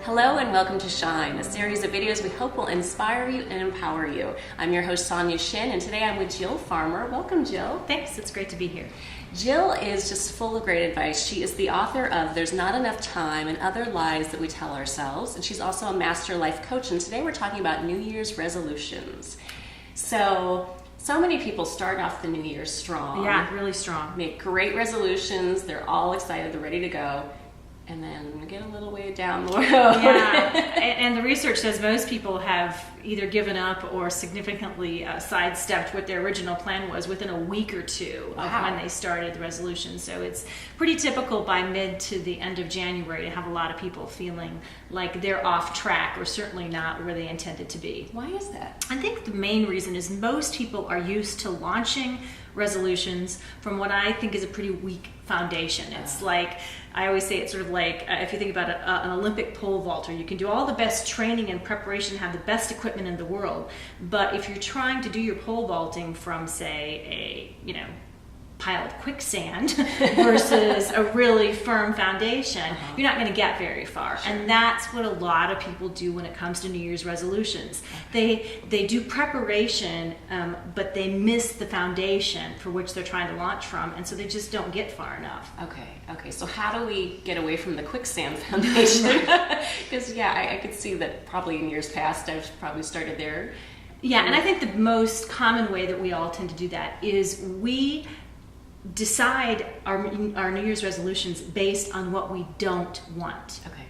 Hello and welcome to Shine, a series of videos we hope will inspire you and empower you. I'm your host Sonja Shin, and today I'm with Jill Farmer. Welcome, Jill. Thanks, it's great to be here. Jill is just full of great advice. She is the author of There's Not Enough Time and Other Lies That We Tell Ourselves, and she's also a master life coach, and today we're talking about New Year's resolutions. So many people start off the New Year strong. Yeah, really strong. Make great resolutions, they're all excited, they're ready to go. And then get a little way down the road. Yeah, and the research says most people have either given up or significantly sidestepped what their original plan was within a week or two of when they started the resolution. So it's pretty typical by mid to the end of January to have a lot of people feeling like they're off track or certainly not where they intended to be. Why is that? I think the main reason is most people are used to launching resolutions from what I think is a pretty weak foundation. It's like, I always say it's sort of like, if you think about an Olympic pole vaulter, you can do all the best training and preparation, have the best equipment in the world, but if you're trying to do your pole vaulting from, say, a pile of quicksand versus a really firm foundation, you're not going to get very far. Sure. And that's what a lot of people do when it comes to New Year's resolutions. They do preparation, but they miss the foundation for which they're trying to launch from, and so they just don't get far enough. Okay. So how do we get away from the quicksand foundation? Because I could see that probably in years past I've probably started there. Yeah, and I think the most common way that we all tend to do that is we decide our New Year's resolutions based on what we don't want. Okay.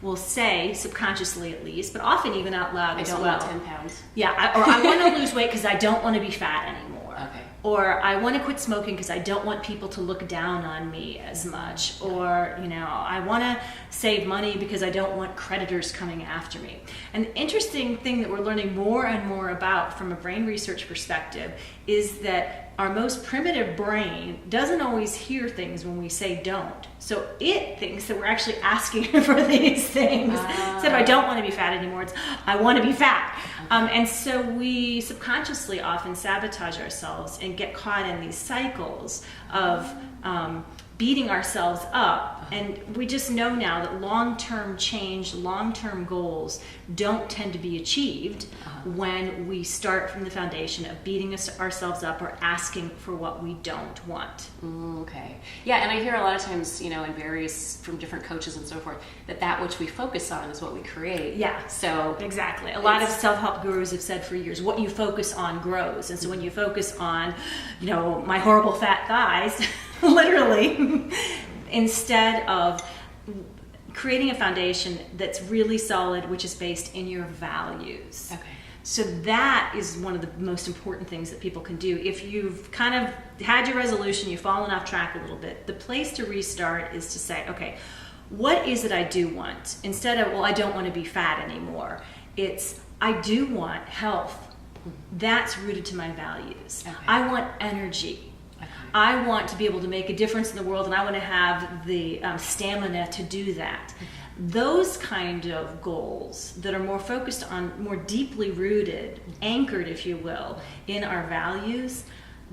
We'll say, subconsciously at least, but often even out loud as well. I don't want 10 pounds. Yeah, or I want to lose weight because I don't want to be fat anymore. Okay. Or I want to quit smoking because I don't want people to look down on me as much. Or, I want to save money because I don't want creditors coming after me. And the interesting thing that we're learning more and more about from a brain research perspective is that our most primitive brain doesn't always hear things when we say don't. So it thinks that we're actually asking for these things. Instead of I don't want to be fat anymore, it's I want to be fat. And so we subconsciously often sabotage ourselves and get caught in these cycles of beating ourselves up. And we just know now that long-term change, long-term goals don't tend to be achieved when we start from the foundation of beating ourselves up or asking for what we don't want. Okay. Yeah, and I hear a lot of times, in various, from different coaches and so forth, that which we focus on is what we create. Yeah. So exactly. A lot of self-help gurus have said for years, what you focus on grows. And so when you focus on, my horrible fat thighs, literally, instead of creating a foundation that's really solid, which is based in your values. Okay. So that is one of the most important things that people can do. If you've kind of had your resolution, you've fallen off track a little bit, the place to restart is to say, okay, what is it I do want? Instead of, I don't want to be fat anymore. It's, I do want health. That's rooted to my values. Okay. I want energy. Okay. I want to be able to make a difference in the world, and I want to have the stamina to do that. Those kind of goals that are more focused on, more deeply rooted, anchored, if you will, in our values,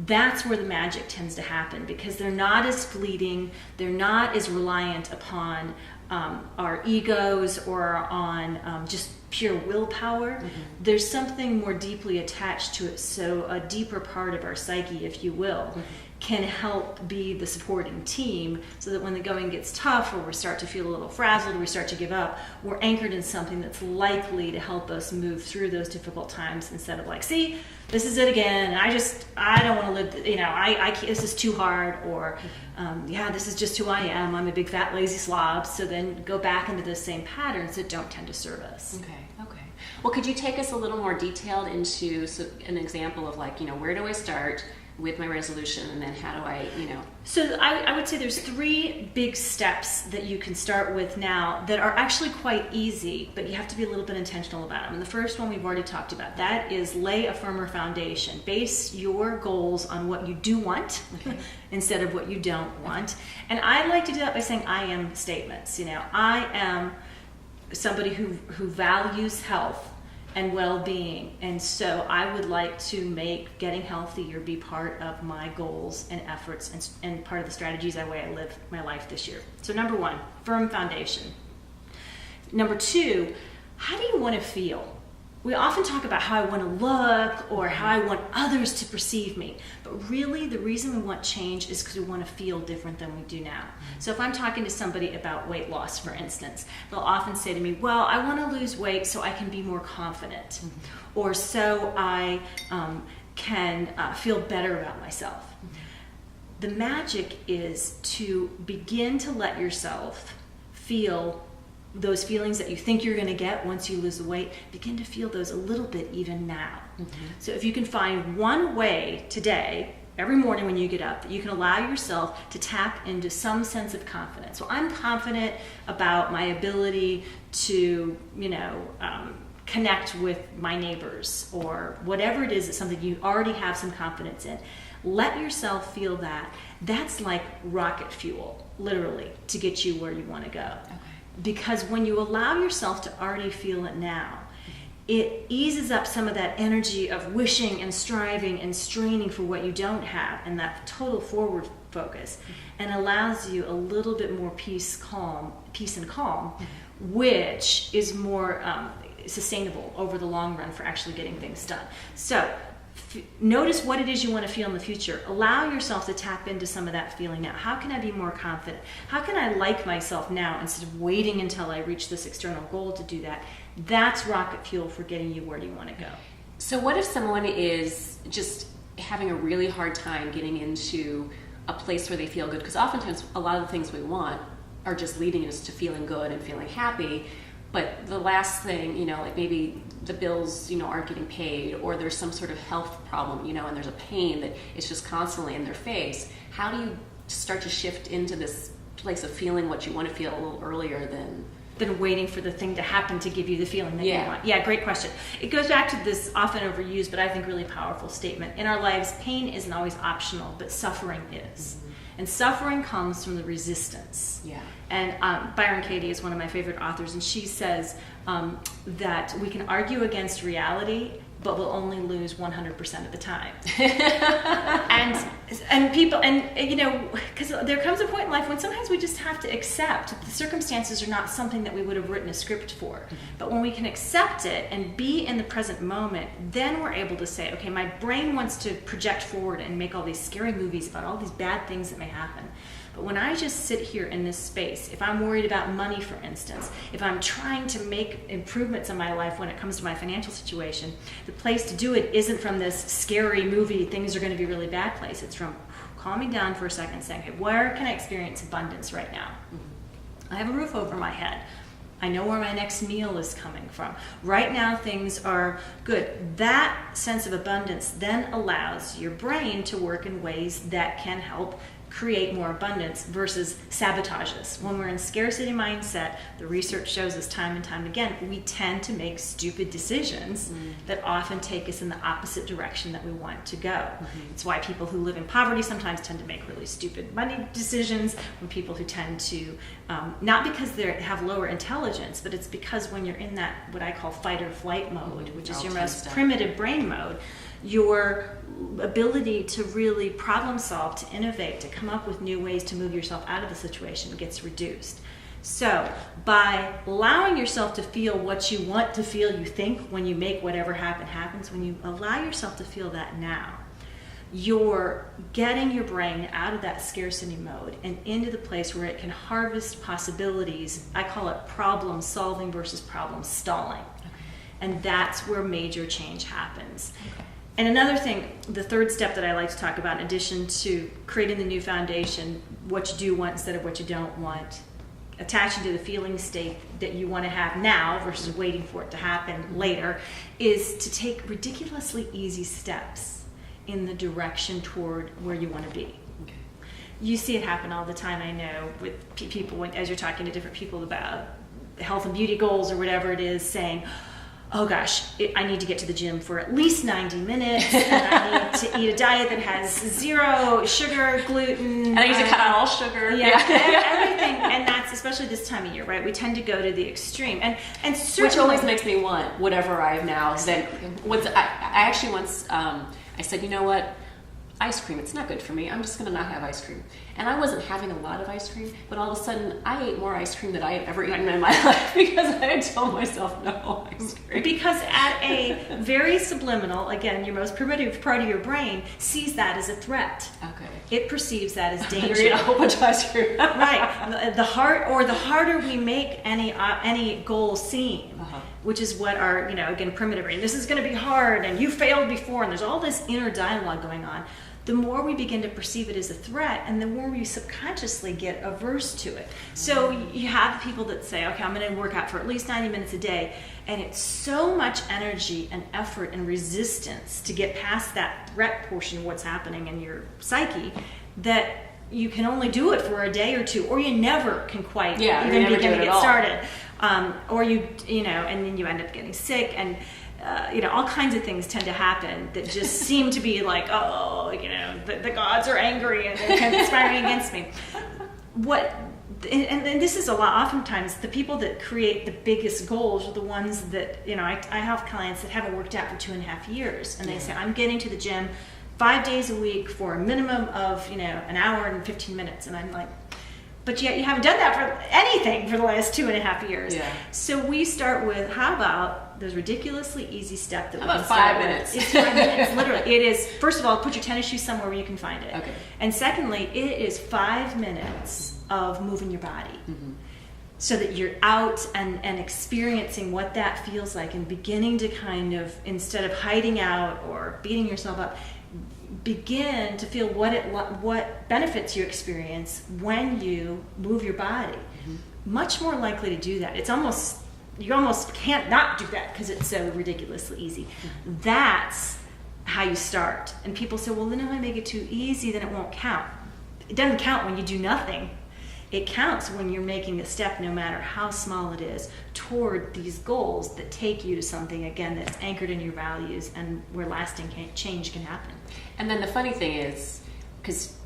that's where the magic tends to happen, because they're not as fleeting, they're not as reliant upon our egos or on just pure willpower. There's something more deeply attached to it, so a deeper part of our psyche, if you will, can help be the supporting team, so that when the going gets tough or we start to feel a little frazzled or we start to give up, we're anchored in something that's likely to help us move through those difficult times, instead of like, see, this is it again, I don't want to live, I can't, this is too hard, or this is just who I am, I'm a big fat lazy slob. So then go back into those same patterns that don't tend to serve us. Okay. Well, could you take us a little more detailed into an example of where do I start with my resolution, and then how do I, So I would say there's 3 big steps that you can start with now that are actually quite easy, but you have to be a little bit intentional about them. And the first one we've already talked about. That is, lay a firmer foundation. Base your goals on what you do want instead of what you don't want. And I like to do that by saying I am statements. I am somebody who values health and well-being, and so I would like to make getting healthier be part of my goals and efforts and part of the strategies, the way I live my life this year. So number 1, firm foundation. Number 2, how do you want to feel? We often talk about how I want to look or how I want others to perceive me. But really, the reason we want change is because we want to feel different than we do now. So if I'm talking to somebody about weight loss, for instance, they'll often say to me, well, I want to lose weight so I can be more confident, or so I can feel better about myself. The magic is to begin to let yourself feel those feelings that you think you're going to get once you lose the weight. Begin to feel those a little bit even now. So if you can find one way today, every morning when you get up, that you can allow yourself to tap into some sense of confidence. So I'm confident about my ability to, connect with my neighbors, or whatever it is, it's something you already have some confidence in. Let yourself feel that. That's like rocket fuel, literally, to get you where you want to go. Okay. Because when you allow yourself to already feel it now, it eases up some of that energy of wishing and striving and straining for what you don't have, and that total forward focus, and allows you a little bit more peace and calm, which is more sustainable over the long run for actually getting things done. So notice what it is you want to feel in the future. Allow yourself to tap into some of that feeling now. How can I be more confident? How can I like myself now instead of waiting until I reach this external goal to do that? That's rocket fuel for getting you where you want to go. So what if someone is just having a really hard time getting into a place where they feel good? Because oftentimes a lot of the things we want are just leading us to feeling good and feeling happy. But the last thing, like maybe the bills, aren't getting paid, or there's some sort of health problem, and there's a pain that it's just constantly in their face. How do you start to shift into this place of feeling what you want to feel a little earlier than waiting for the thing to happen to give you the feeling that you want? Yeah, great question. It goes back to this often overused, but I think really powerful statement. In our lives, pain isn't always optional, but suffering is. And suffering comes from the resistance. Yeah. And Byron Katie is one of my favorite authors, and she says that we can argue against reality, but we'll only lose 100% of the time. and people, because there comes a point in life when sometimes we just have to accept that the circumstances are not something that we would have written a script for. But when we can accept it and be in the present moment, then we're able to say, okay, my brain wants to project forward and make all these scary movies about all these bad things that may happen. But when I just sit here in this space, if I'm worried about money, for instance, if I'm trying to make improvements in my life when it comes to my financial situation, the place to do it isn't from this scary movie, things are going to be really bad place. It's from calming down for a second and saying, okay, where can I experience abundance right now? I have a roof over my head. I know where my next meal is coming from. Right now, things are good. That sense of abundance then allows your brain to work in ways that can help create more abundance versus sabotage us. When we're in scarcity mindset, the research shows us time and time again, we tend to make stupid decisions that often take us in the opposite direction that we want to go. It's why people who live in poverty sometimes tend to make really stupid money decisions, when people who tend to, not because they have lower intelligence, but it's because when you're in that, what I call fight or flight mode, which is your most primitive brain mode, your ability to really problem solve, to innovate, to come up with new ways to move yourself out of the situation gets reduced. So by allowing yourself to feel what you want to feel, you think when you make whatever happens, when you allow yourself to feel that now, you're getting your brain out of that scarcity mode and into the place where it can harvest possibilities. I call it problem solving versus problem stalling. And that's where major change happens. And another thing, the third step that I like to talk about, in addition to creating the new foundation, what you do want instead of what you don't want, attaching to the feeling state that you want to have now versus waiting for it to happen later, is to take ridiculously easy steps in the direction toward where you want to be. Okay. You see it happen all the time, I know, with people, as you're talking to different people about health and beauty goals or whatever it is, saying, oh gosh, I need to get to the gym for at least 90 minutes, and I need to eat a diet that has zero sugar, gluten. And I need to cut out all sugar. Yeah, everything. And that's especially this time of year, right? We tend to go to the extreme. And certainly, which always makes me want whatever I have now. Then I actually once, I said, you know what? ice cream. It's not good for me. I'm just going to not have ice cream. And I wasn't having a lot of ice cream, but all of a sudden I ate more ice cream than I had ever eaten in my life because I had told myself no ice cream. Because at a very subliminal, again, your most primitive part of your brain sees that as a threat. Okay. It perceives that as danger. You're eating a whole bunch of ice cream. Right. The harder we make any goal seem, which is what our, again, primitive brain, this is going to be hard and you failed before, and there's all this inner dialogue going on. The more we begin to perceive it as a threat, and the more we subconsciously get averse to it. So you have people that say, okay, I'm going to work out for at least 90 minutes a day, and it's so much energy and effort and resistance to get past that threat portion of what's happening in your psyche that you can only do it for a day or two, or you never can quite even begin to get started. Or and then you end up getting sick, and all kinds of things tend to happen that just seem to be like, the gods are angry and they're conspiring against me. And this is a lot, oftentimes, the people that create the biggest goals are the ones that, I have clients that haven't worked out for 2.5 years, and they say, I'm getting to the gym 5 days a week for a minimum of, an hour and 15 minutes. And I'm like, but yet you haven't done that for anything for the last 2.5 years. Yeah. So we start with, how about those ridiculously easy step that we can start 5 minutes? It's 5 minutes, literally. It is, first of all, put your tennis shoes somewhere where you can find it. Okay. And secondly, it is 5 minutes of moving your body. Mm-hmm. So that you're out and experiencing what that feels like, and beginning to kind of, instead of hiding out or beating yourself up, begin to feel what benefits you experience when you move your body. Mm-hmm. Much more likely to do that. You almost can't not do that because it's so ridiculously easy. Mm-hmm. That's how you start. And people say, well, then if I make it too easy, then it won't count. It doesn't count when you do nothing. It counts when you're making a step, no matter how small it is, toward these goals that take you to something, again, that's anchored in your values and where lasting change can happen. And then the funny thing is, because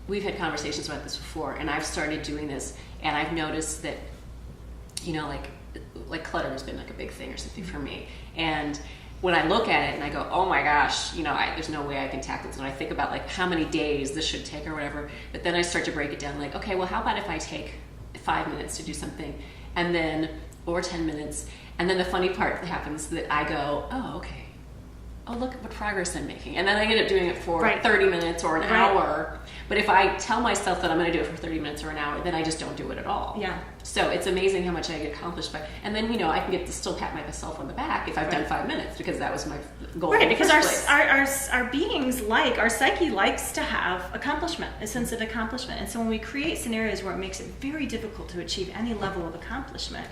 we've had conversations about this before, and I've started doing this, and I've noticed that, like clutter has been like a big thing or something for me. And when I look at it and I go, oh my gosh, there's no way I can tackle this. And I think about like how many days this should take or whatever. But then I start to break it down like, okay, well, how about if I take 5 minutes to do something, and then, or 10 minutes. And then the funny part that happens that I go, oh, okay. Oh, look at what progress I'm making. And then I end up doing it for 30 minutes or an hour. But if I tell myself that I'm going to do it for 30 minutes or an hour, then I just don't do it at all. Yeah. So it's amazing how much I get accomplished by. And then, I can get to still pat myself on the back if I've done 5 minutes, because that was my goal. Right, because our beings our psyche likes to have accomplishment, a sense of accomplishment. And so when we create scenarios where it makes it very difficult to achieve any level of accomplishment,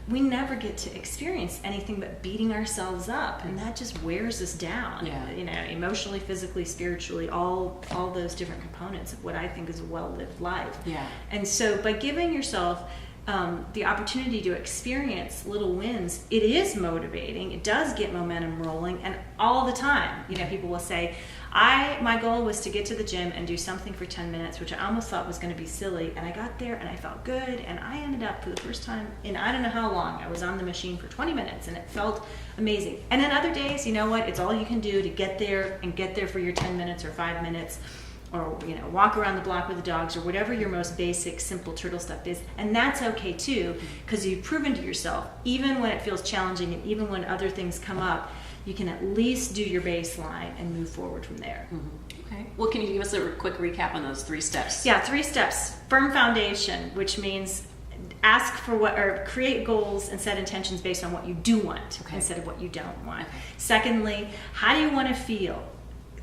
we never get to experience anything but beating ourselves up, and that just wears us down. Yeah. Emotionally, physically, spiritually, all those different components of what I think is a well-lived life. Yeah. And so by giving yourself the opportunity to experience little wins, it is motivating. It does get momentum rolling, and all the time, people will say, my goal was to get to the gym and do something for 10 minutes, which I almost thought was going to be silly, and I got there and I felt good, and I ended up for the first time in I don't know how long, I was on the machine for 20 minutes, and it felt amazing. And then other days, it's all you can do to get there for your 10 minutes or 5 minutes, or walk around the block with the dogs, or whatever your most basic, simple turtle stuff is. And that's okay too, because you've proven to yourself, even when it feels challenging and even when other things come up, you can at least do your baseline and move forward from there. Mm-hmm. Okay. Well, can you give us a quick recap on those 3 steps? Yeah, 3 steps. Firm foundation, which means ask for or create goals and set intentions based on what you do want instead of what you don't want. Okay. Secondly, how do you want to feel?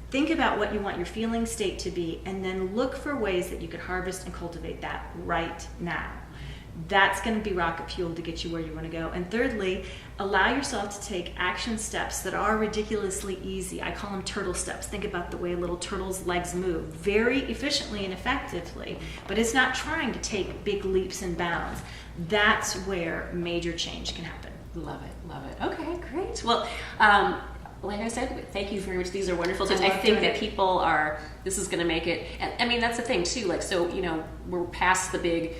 Think about what you want your feeling state to be, and then look for ways that you could harvest and cultivate that right now. That's going to be rocket fuel to get you where you want to go. And thirdly, allow yourself to take action steps that are ridiculously easy. I call them turtle steps. Think about the way a little turtle's legs move very efficiently and effectively, but it's not trying to take big leaps and bounds. That's where major change can happen. Love it. Okay, great. Well, like I said, thank you very much. These are wonderful tips. I think that people this is going to make it, and I mean, that's the thing too, we're past the big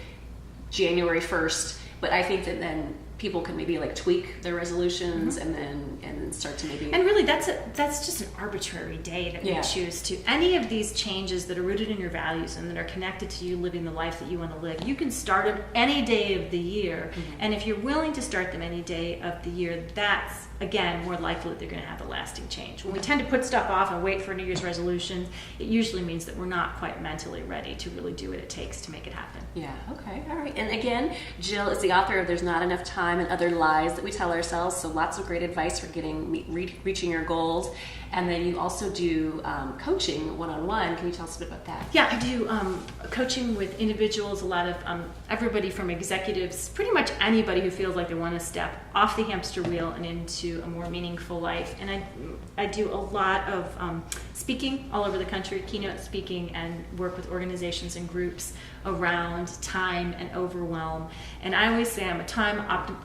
January 1st, But I think that then people can maybe like tweak their resolutions and then start to maybe. And really, that's just an arbitrary day that we choose to. Any of these changes that are rooted in your values and that are connected to you living the life that you want to live, you can start them any day of the year. And if you're willing to start them any day of the year, that's, again, more likely that they're going to have a lasting change. When we tend to put stuff off and wait for New Year's resolutions, it usually means that we're not quite mentally ready to really do what it takes to make it happen. Yeah, okay, all right. And again, Jill is the author of There's Not Enough Time and Other Lies That We Tell Ourselves, so lots of great advice for reaching your goals. And then you also do coaching one-on-one. Can you tell us a bit about that? Yeah, I do coaching with individuals, a lot of everybody from executives, pretty much anybody who feels like they want to step off the hamster wheel and into a more meaningful life. And I do a lot of speaking all over the country, keynote speaking, and work with organizations and groups around time and overwhelm. And I always say I'm a time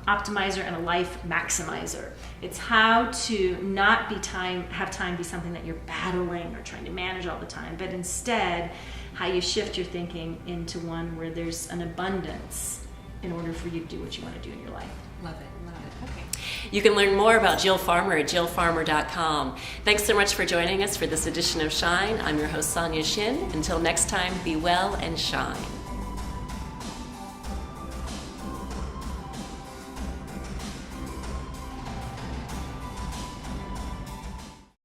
optimizer and a life maximizer. It's how to not have time be something that you're battling or trying to manage all the time, but instead how you shift your thinking into one where there's an abundance in order for you to do what you want to do in your life. Love it. Okay. You can learn more about Jill Farmer at jillfarmer.com. Thanks so much for joining us for this edition of Shine. I'm your host, Sonja Shin. Until next time, be well and shine.